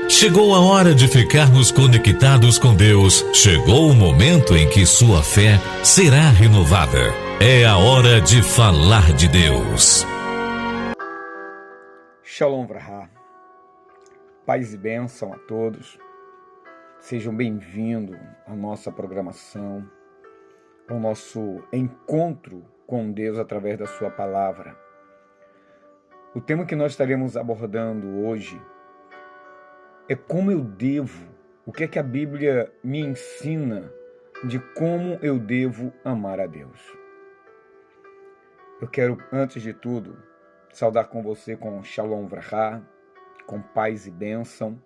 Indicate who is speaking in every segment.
Speaker 1: Chegou a hora de ficarmos conectados com Deus. Chegou o momento em que sua fé será renovada. É a hora de falar de Deus.
Speaker 2: Shalom Vrahá. Paz e bênção a todos. Sejam bem-vindos à nossa programação, ao nosso encontro com Deus através da sua palavra. O tema que nós estaremos abordando hoje é como eu devo, o que é que a Bíblia me ensina de como eu devo amar a Deus. Eu quero, antes de tudo, saudar com você com Shalom Vrahá, com paz e bênção,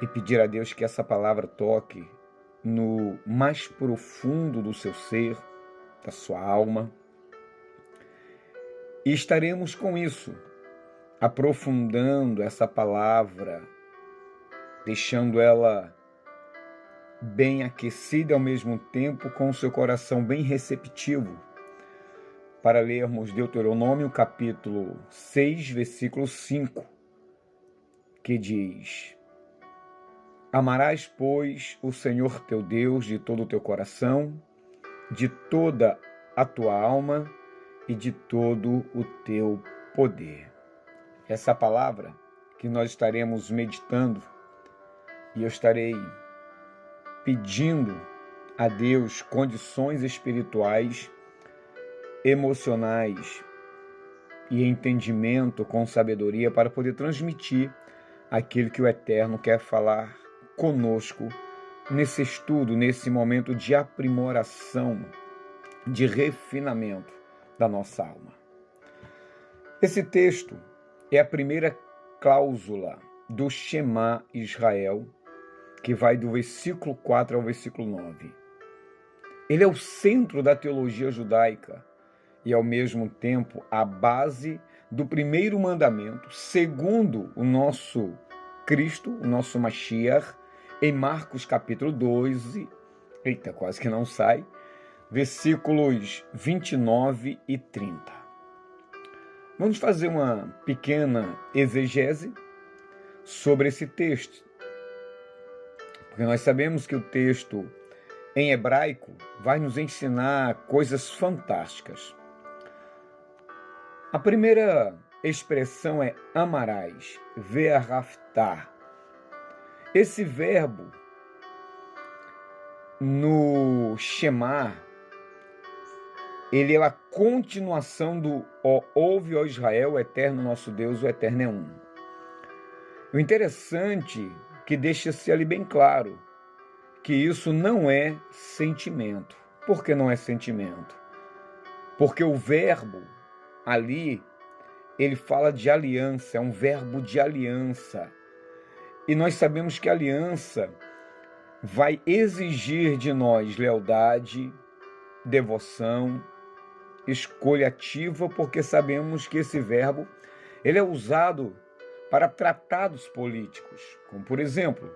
Speaker 2: e pedir a Deus que essa palavra toque no mais profundo do seu ser, da sua alma. E estaremos com isso, aprofundando essa palavra, deixando ela bem aquecida e ao mesmo tempo com o seu coração bem receptivo, para lermos Deuteronômio capítulo 6, versículo 5, que diz: Amarás, pois, o Senhor teu Deus de todo o teu coração, de toda a tua alma e de todo o teu poder. Essa palavra que nós estaremos meditando, e eu estarei pedindo a Deus condições espirituais, emocionais e entendimento com sabedoria para poder transmitir aquilo que o Eterno quer falar conosco nesse estudo, nesse momento de aprimoração, de refinamento da nossa alma. Esse texto é a primeira cláusula do Shema Israel, que vai do versículo 4 ao versículo 9. Ele é o centro da teologia judaica e, ao mesmo tempo, a base do primeiro mandamento, segundo o nosso Cristo, o nosso Mashiach, em Marcos capítulo 12, quase que não sai, versículos 29 e 30. Vamos fazer uma pequena exegese sobre esse texto, porque nós sabemos que o texto em hebraico vai nos ensinar coisas fantásticas. A primeira expressão é amarás, ve'ahavta. Esse verbo no Shema, ele é a continuação do ouve, ó Israel, o Eterno nosso Deus, o Eterno é um. O interessante que deixa-se ali bem claro que isso não é sentimento. Por que não é sentimento? Porque o verbo ali, ele fala de aliança, é um verbo de aliança. E nós sabemos que a aliança vai exigir de nós lealdade, devoção, escolha ativa, porque sabemos que esse verbo ele é usado para tratados políticos, como por exemplo,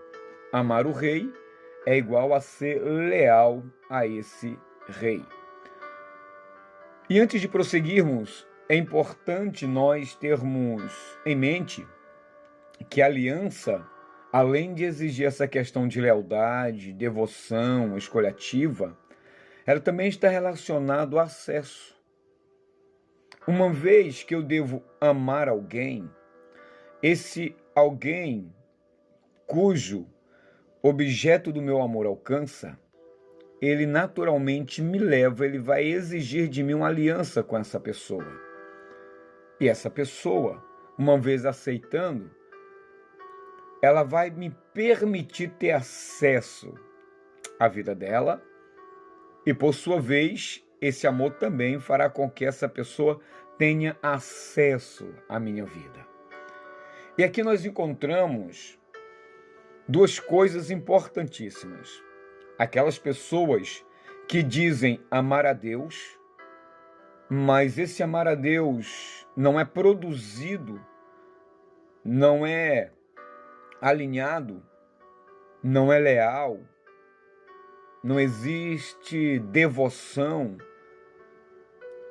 Speaker 2: amar o rei é igual a ser leal a esse rei. E antes de prosseguirmos, é importante nós termos em mente que a aliança, além de exigir essa questão de lealdade, devoção, escolha ativa, ela também está relacionada ao acesso. Uma vez que eu devo amar alguém, esse alguém cujo objeto do meu amor alcança, ele naturalmente me leva, ele vai exigir de mim uma aliança com essa pessoa. E essa pessoa, uma vez aceitando, ela vai me permitir ter acesso à vida dela e, por sua vez, esse amor também fará com que essa pessoa tenha acesso à minha vida. E aqui nós encontramos duas coisas importantíssimas. Aquelas pessoas que dizem amar a Deus, mas esse amar a Deus não é produzido, não é alinhado, não é leal, não existe devoção,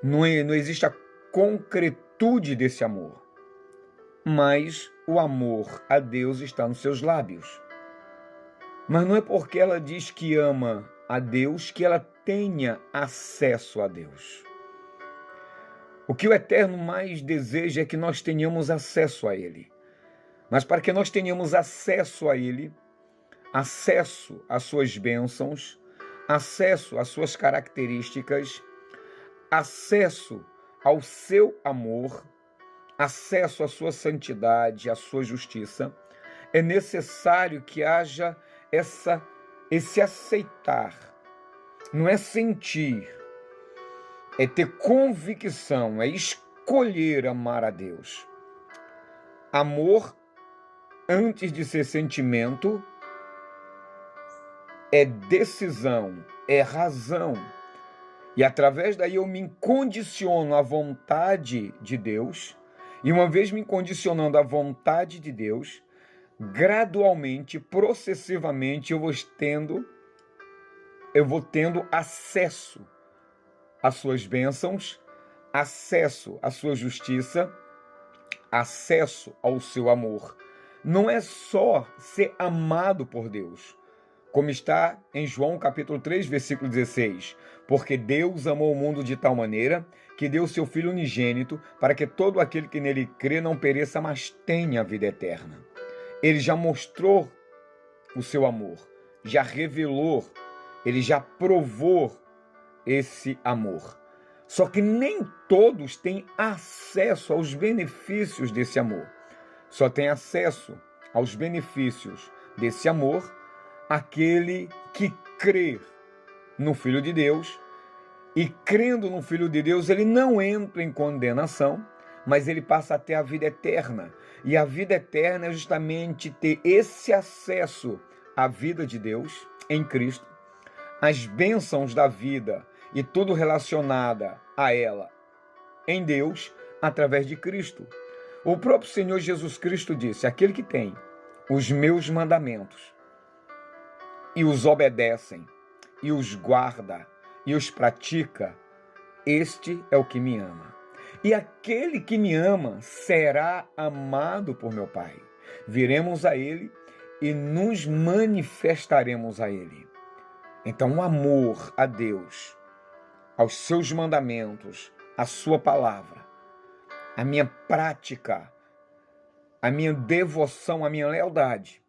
Speaker 2: não existe a concretude desse amor. Mas o amor a Deus está nos seus lábios. Mas não é porque ela diz que ama a Deus que ela tenha acesso a Deus. O que o Eterno mais deseja é que nós tenhamos acesso a Ele. Mas para que nós tenhamos acesso a Ele, acesso às suas bênçãos, acesso às suas características, acesso ao seu amor, acesso à sua santidade, à sua justiça, é necessário que haja esse aceitar. Não é sentir, é ter convicção, é escolher amar a Deus. Amor, antes de ser sentimento, é decisão, é razão. E através daí eu me condiciono à vontade de Deus. E uma vez me condicionando à vontade de Deus, gradualmente, processivamente, eu vou tendo acesso às suas bênçãos, acesso à sua justiça, acesso ao seu amor. Não é só ser amado por Deus, como está em João capítulo 3, versículo 16. Porque Deus amou o mundo de tal maneira que deu seu Filho unigênito para que todo aquele que nele crê não pereça, mas tenha a vida eterna. Ele já mostrou o seu amor, já revelou, ele já provou esse amor. Só que nem todos têm acesso aos benefícios desse amor. Só tem acesso aos benefícios desse amor aquele que crê no Filho de Deus, e crendo no Filho de Deus, ele não entra em condenação, mas ele passa a ter a vida eterna. E a vida eterna é justamente ter esse acesso à vida de Deus em Cristo, as bênçãos da vida e tudo relacionada a ela em Deus, através de Cristo. O próprio Senhor Jesus Cristo disse: aquele que tem os meus mandamentos e os obedecem, e os guarda, e os pratica, este é o que me ama. E aquele que me ama será amado por meu Pai. Viremos a Ele e nos manifestaremos a Ele. Então, o amor a Deus, aos seus mandamentos, a sua palavra, a minha prática, a minha devoção, a minha lealdade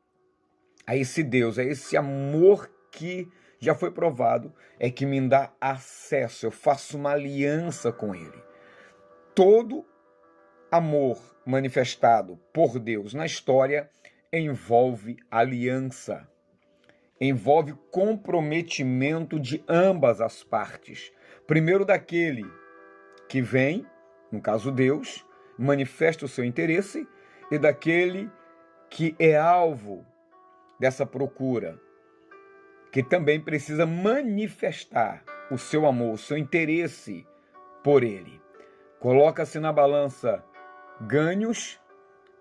Speaker 2: a esse Deus, a esse amor que já foi provado, é que me dá acesso, eu faço uma aliança com Ele. Todo amor manifestado por Deus na história envolve aliança, envolve comprometimento de ambas as partes. Primeiro daquele que vem, no caso Deus, manifesta o seu interesse, e daquele que é alvo dessa procura, que também precisa manifestar o seu amor, o seu interesse por ele. Coloca-se na balança ganhos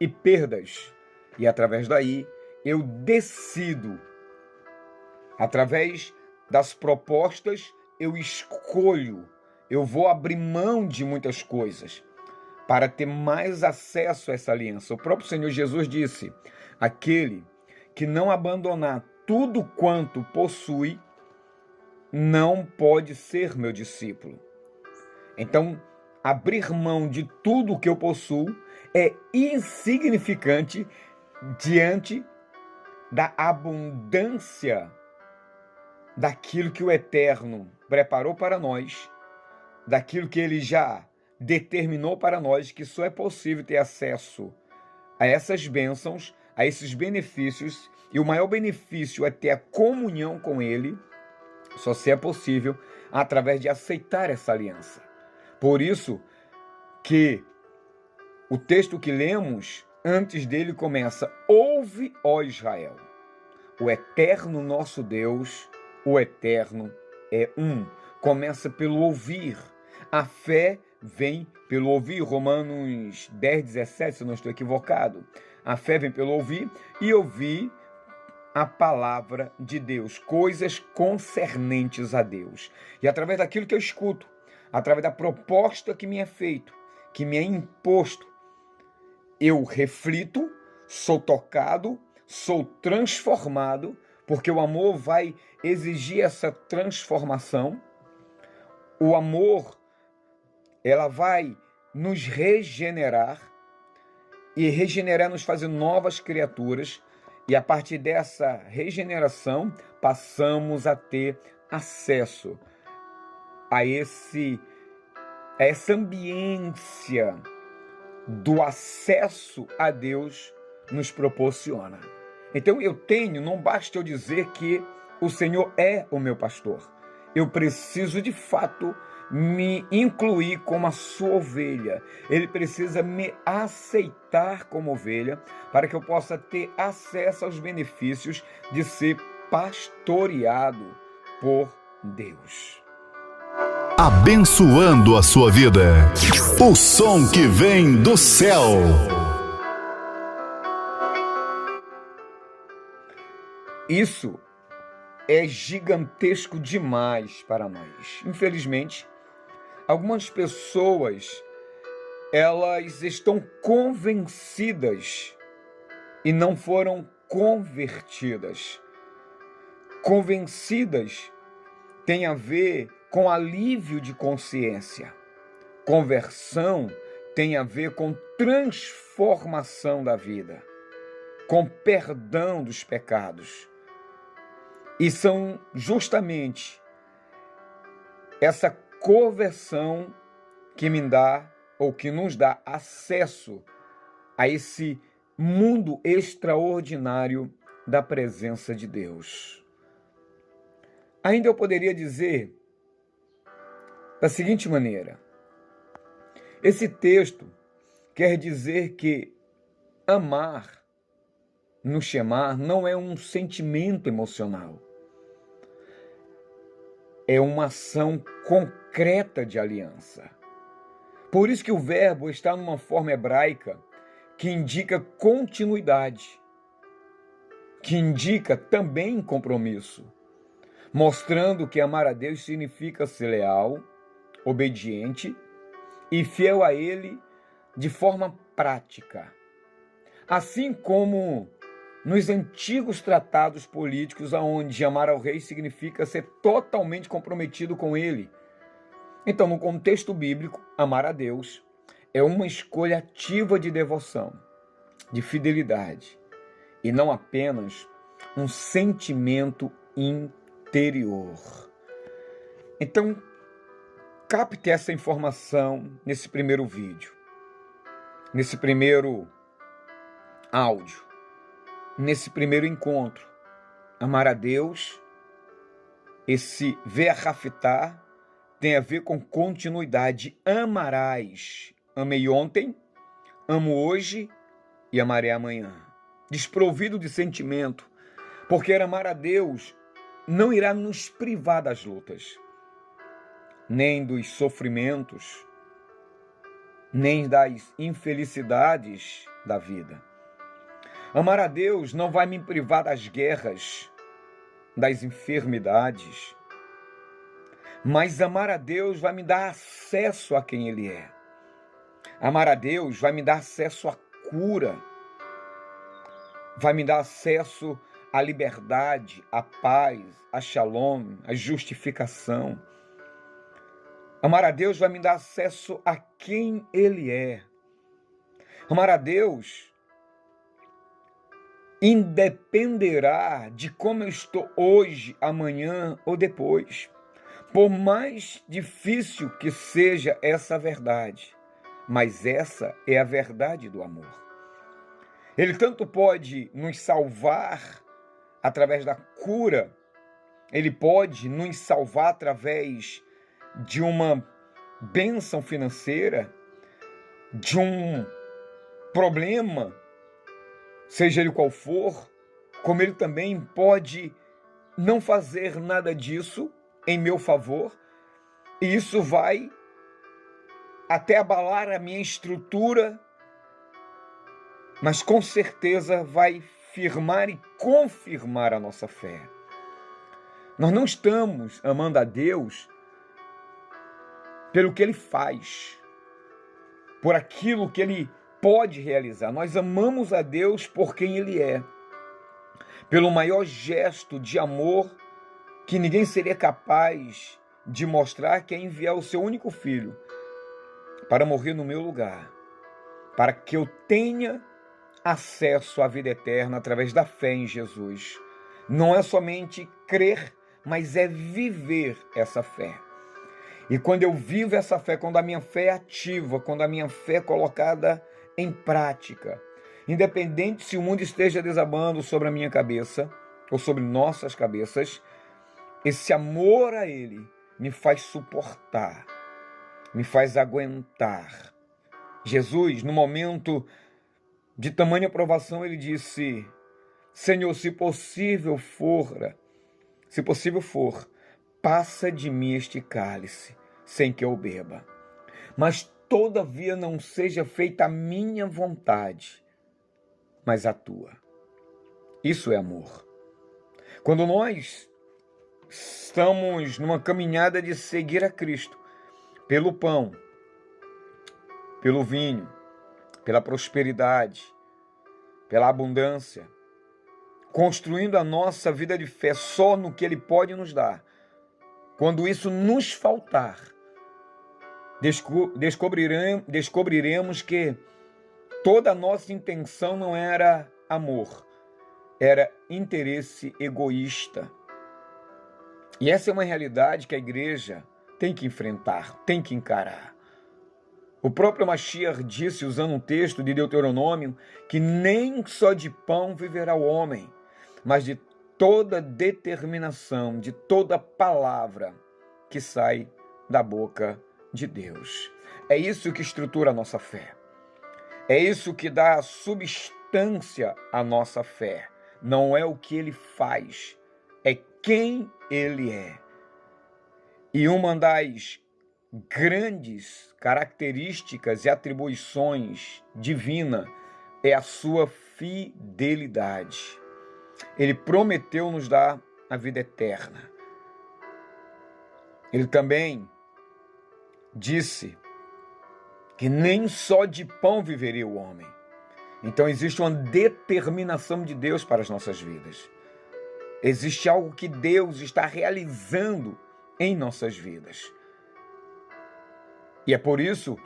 Speaker 2: e perdas, e através daí eu decido. Através das propostas eu escolho, eu vou abrir mão de muitas coisas para ter mais acesso a essa aliança. O próprio Senhor Jesus disse: aquele que não abandonar tudo quanto possui, não pode ser meu discípulo. Então, abrir mão de tudo que eu possuo é insignificante diante da abundância daquilo que o Eterno preparou para nós, daquilo que Ele já determinou para nós, que só é possível ter acesso a essas bênçãos, a esses benefícios, e o maior benefício é ter a comunhão com Ele, só se é possível através de aceitar essa aliança. Por isso que o texto que lemos, antes dele começa: ouve, ó Israel, o Eterno nosso Deus, o Eterno é um. Começa pelo ouvir. A fé vem pelo ouvir. Romanos 10, 17, se eu não estou equivocado. A fé vem pelo ouvir, e ouvir a palavra de Deus, coisas concernentes a Deus. E através daquilo que eu escuto, através da proposta que me é feito, que me é imposto, eu reflito sou tocado, sou transformado, porque o amor vai exigir essa transformação. O amor, ela vai nos regenerar e regenerar nos fazer novas criaturas. E a partir dessa regeneração, passamos a ter acesso a essa ambiência do acesso a Deus nos proporciona. Então não basta eu dizer que o Senhor é o meu pastor. Eu preciso de fato me incluir como a sua ovelha. Ele precisa me aceitar como ovelha para que eu possa ter acesso aos benefícios de ser pastoreado por Deus.
Speaker 3: Abençoando a sua vida. O som que vem do céu.
Speaker 2: Isso é gigantesco demais para nós. Infelizmente, algumas pessoas, elas estão convencidas e não foram convertidas. Convencidas tem a ver com alívio de consciência. Conversão tem a ver com transformação da vida, com perdão dos pecados. E são justamente essa conversão que me dá, ou que nos dá acesso a esse mundo extraordinário da presença de Deus. Ainda eu poderia dizer da seguinte maneira: esse texto quer dizer que amar no Shema não é um sentimento emocional. É uma ação concreta de aliança. Por isso que o verbo está numa forma hebraica que indica continuidade, que indica também compromisso, mostrando que amar a Deus significa ser leal, obediente e fiel a Ele de forma prática. Assim como nos antigos tratados políticos, onde amar ao rei significa ser totalmente comprometido com ele. Então, no contexto bíblico, amar a Deus é uma escolha ativa de devoção, de fidelidade, e não apenas um sentimento interior. Então, capte essa informação nesse primeiro vídeo, nesse primeiro áudio, nesse primeiro encontro. Amar a Deus, esse verrafitar, tem a ver com continuidade. Amarás. Amei ontem, amo hoje e amarei amanhã. Desprovido de sentimento, porque amar a Deus não irá nos privar das lutas, nem dos sofrimentos, nem das infelicidades da vida. Amar a Deus não vai me privar das guerras, das enfermidades, mas amar a Deus vai me dar acesso a quem Ele é. Amar a Deus vai me dar acesso à cura, vai me dar acesso à liberdade, à paz, à shalom, à justificação. Amar a Deus vai me dar acesso a quem Ele é. Amar a Deus independerá de como eu estou hoje, amanhã ou depois. Por mais difícil que seja essa verdade, mas essa é a verdade do amor. Ele tanto pode nos salvar através da cura, ele pode nos salvar através de uma bênção financeira, de um problema, seja ele qual for, como ele também pode não fazer nada disso em meu favor, e isso vai até abalar a minha estrutura, mas com certeza vai firmar e confirmar a nossa fé. Nós não estamos amando a Deus pelo que Ele faz, por aquilo que Ele pode realizar. Nós amamos a Deus por quem Ele é, pelo maior gesto de amor que ninguém seria capaz de mostrar, que é enviar o seu único filho para morrer no meu lugar, para que eu tenha acesso à vida eterna através da fé em Jesus. Não é somente crer, mas é viver essa fé. E quando eu vivo essa fé, quando a minha fé é ativa, quando a minha fé é colocada em prática, independente se o mundo esteja desabando sobre a minha cabeça ou sobre nossas cabeças, esse amor a Ele me faz suportar, me faz aguentar. Jesus, no momento de tamanha provação, Ele disse: Senhor, se possível for, passa de mim este cálice, sem que eu beba. Mas todavia não seja feita a minha vontade, mas a tua. Isso é amor. Quando nós estamos numa caminhada de seguir a Cristo, pelo pão, pelo vinho, pela prosperidade, pela abundância, construindo a nossa vida de fé só no que Ele pode nos dar, quando isso nos faltar, descobriremos que toda a nossa intenção não era amor, era interesse egoísta. E essa é uma realidade que a igreja tem que enfrentar, tem que encarar. O próprio Mashiach disse, usando um texto de Deuteronômio, que nem só de pão viverá o homem, mas de toda determinação, de toda palavra que sai da boca de Deus. É isso que estrutura a nossa fé. É isso que dá substância à nossa fé. Não é o que Ele faz, é quem Ele é. E uma das grandes características e atribuições divinas é a sua fidelidade. Ele prometeu nos dar a vida eterna. Ele também disse que nem só de pão viveria o homem. Então existe uma determinação de Deus para as nossas vidas. Existe algo que Deus está realizando em nossas vidas. E é por isso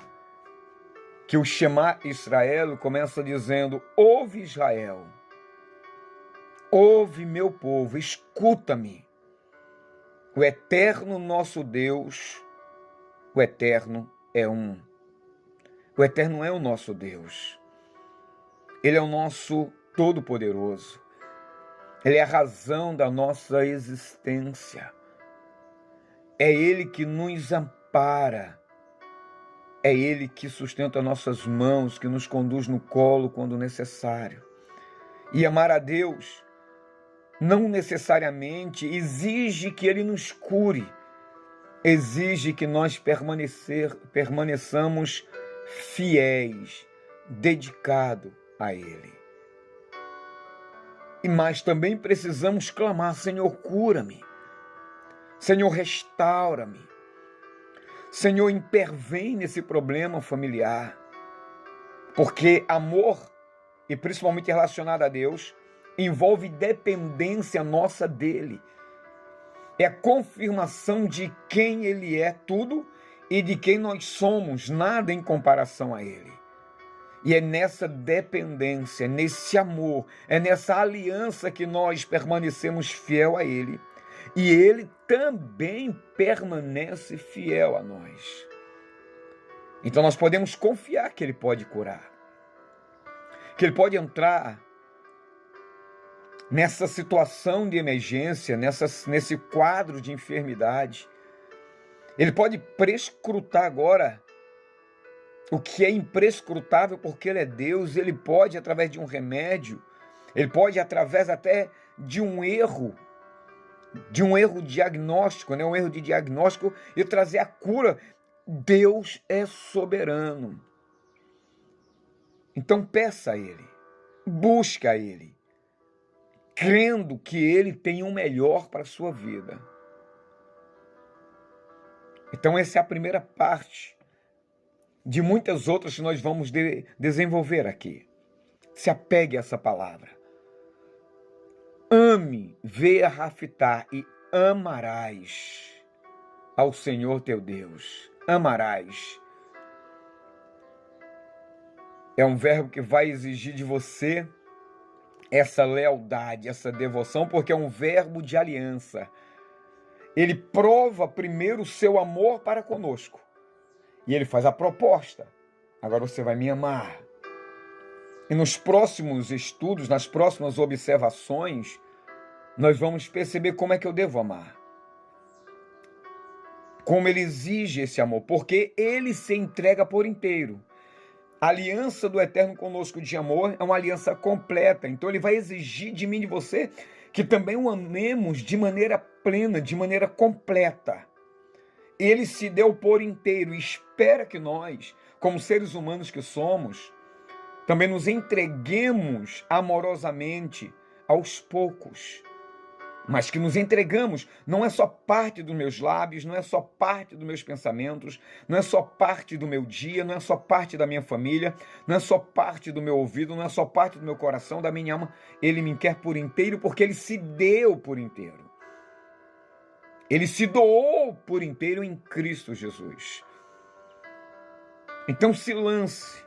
Speaker 2: que o Shema Israel começa dizendo: ouve Israel, ouve meu povo, escuta-me. O eterno nosso Deus, o eterno é um. O eterno é o nosso Deus. Ele é o nosso Todo-Poderoso. Ele é a razão da nossa existência. É Ele que nos ampara. É Ele que sustenta nossas mãos, que nos conduz no colo quando necessário. E amar a Deus não necessariamente exige que Ele nos cure. Exige que nós permaneçamos fiéis, dedicados a Ele. Mas também precisamos clamar: Senhor, cura-me. Senhor, restaura-me. Senhor, intervém nesse problema familiar. Porque amor, e principalmente relacionado a Deus, envolve dependência nossa dele. É a confirmação de quem Ele é tudo e de quem nós somos, nada em comparação a Ele. E é nessa dependência, nesse amor, é nessa aliança que nós permanecemos fiel a Ele. E Ele também permanece fiel a nós. Então nós podemos confiar que Ele pode curar. Que Ele pode entrar nessa situação de emergência, nesse quadro de enfermidade. Ele pode prescrutar agora o que é imprescrutável, porque Ele é Deus. Ele pode, através de um remédio, Ele pode, através até de um erro diagnóstico, um erro de diagnóstico, e trazer a cura. Deus é soberano. Então peça a Ele, busca a Ele, crendo que Ele tem o melhor para a sua vida. Então essa é a primeira parte de muitas outras que nós vamos desenvolver aqui. Se apegue a essa palavra. Ame, veja Raftá e amarás ao Senhor teu Deus. Amarás. É um verbo que vai exigir de você essa lealdade, essa devoção, porque é um verbo de aliança. Ele prova primeiro o seu amor para conosco. E ele faz a proposta. Agora você vai me amar. E nos próximos estudos, nas próximas observações, nós vamos perceber como é que eu devo amar. Como ele exige esse amor, porque ele se entrega por inteiro. A aliança do Eterno conosco de amor é uma aliança completa. Então ele vai exigir de mim e de você que também o amemos de maneira plena, de maneira completa. Ele se deu por inteiro e espera que nós, como seres humanos que somos, também nos entreguemos amorosamente aos poucos. Mas que nos entregamos não é só parte dos meus lábios, não é só parte dos meus pensamentos, não é só parte do meu dia, não é só parte da minha família, não é só parte do meu ouvido, não é só parte do meu coração, da minha alma. Ele me quer por inteiro porque ele se deu por inteiro. Ele se doou por inteiro em Cristo Jesus. Então se lance.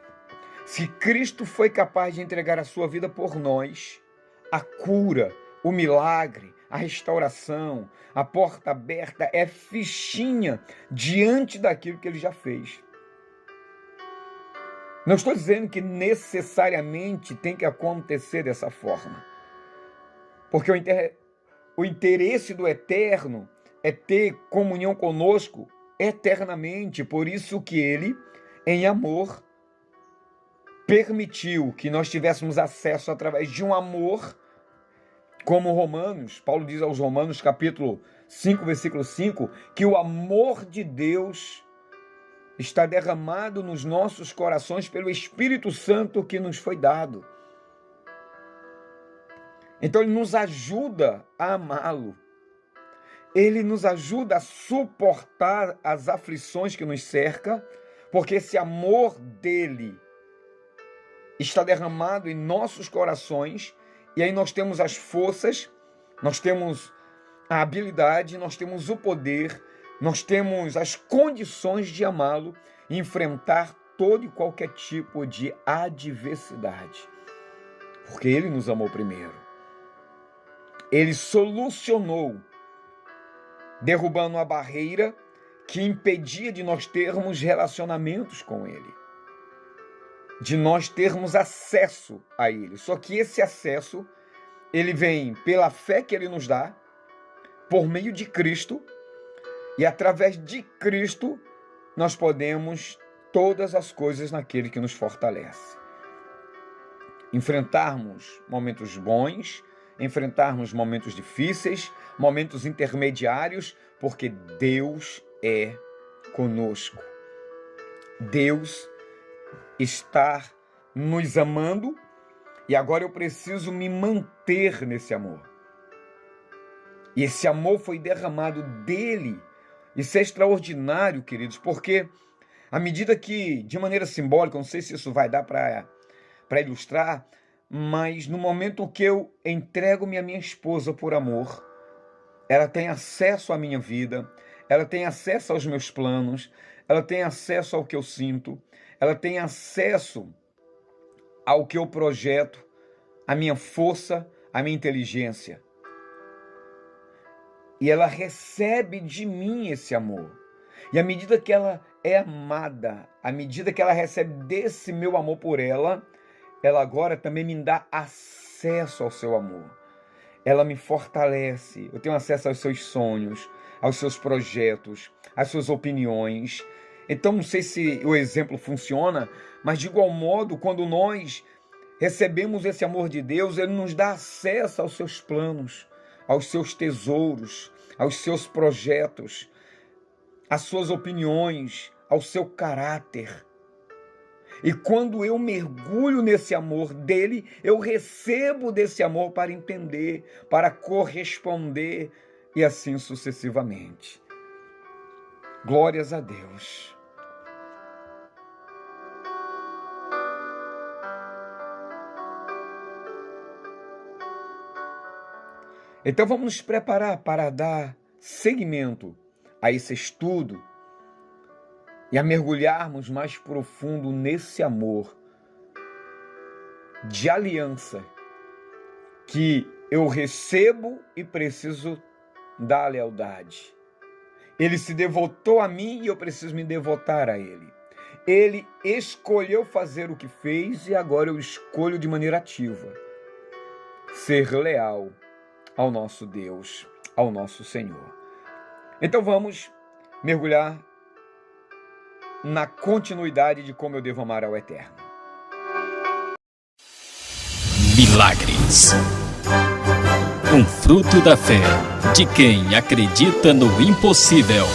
Speaker 2: Se Cristo foi capaz de entregar a sua vida por nós, a cura, o milagre, a restauração, a porta aberta é fichinha diante daquilo que ele já fez. Não estou dizendo que necessariamente tem que acontecer dessa forma. Porque o interesse do Eterno é ter comunhão conosco eternamente. Por isso que ele, em amor, permitiu que nós tivéssemos acesso através de um amor, como Romanos, Paulo diz aos Romanos, capítulo 5, versículo 5, que o amor de Deus está derramado nos nossos corações pelo Espírito Santo que nos foi dado. Então ele nos ajuda a amá-lo. Ele nos ajuda a suportar as aflições que nos cercam, porque esse amor dele está derramado em nossos corações. E aí nós temos as forças, nós temos a habilidade, nós temos o poder, nós temos as condições de amá-lo e enfrentar todo e qualquer tipo de adversidade. Porque ele nos amou primeiro. Ele solucionou, derrubando a barreira que impedia de nós termos relacionamentos com ele, de nós termos acesso a ele. Só que esse acesso, ele vem pela fé que ele nos dá, por meio de Cristo, e através de Cristo nós podemos todas as coisas naquele que nos fortalece. Enfrentarmos momentos bons, enfrentarmos momentos difíceis, momentos intermediários, porque Deus é conosco. Deus está nos amando e agora eu preciso me manter nesse amor. E esse amor foi derramado dele. Isso é extraordinário, queridos, porque à medida que, de maneira simbólica, não sei se isso vai dar para ilustrar, mas no momento que eu entrego-me à minha esposa por amor, ela tem acesso à minha vida, ela tem acesso aos meus planos, ela tem acesso ao que eu sinto, ela tem acesso ao que eu projeto, à minha força, à minha inteligência. E ela recebe de mim esse amor. E à medida que ela é amada, à medida que ela recebe desse meu amor por ela, ela agora também me dá acesso ao seu amor. Ela me fortalece, eu tenho acesso aos seus sonhos, aos seus projetos, às suas opiniões. Então, não sei se o exemplo funciona, mas de igual modo, quando nós recebemos esse amor de Deus, ele nos dá acesso aos seus planos, aos seus tesouros, aos seus projetos, às suas opiniões, ao seu caráter. E quando eu mergulho nesse amor dele, eu recebo desse amor para entender, para corresponder e assim sucessivamente. Glórias a Deus. Então vamos nos preparar para dar seguimento a esse estudo e a mergulharmos mais profundo nesse amor de aliança que eu recebo e preciso dar lealdade. Ele se devotou a mim e eu preciso me devotar a ele. Ele escolheu fazer o que fez e agora eu escolho de maneira ativa ser leal ao nosso Deus, ao nosso Senhor. Então vamos mergulhar na continuidade de como eu devo amar ao Eterno.
Speaker 4: Milagres. Um fruto da fé de quem acredita no impossível.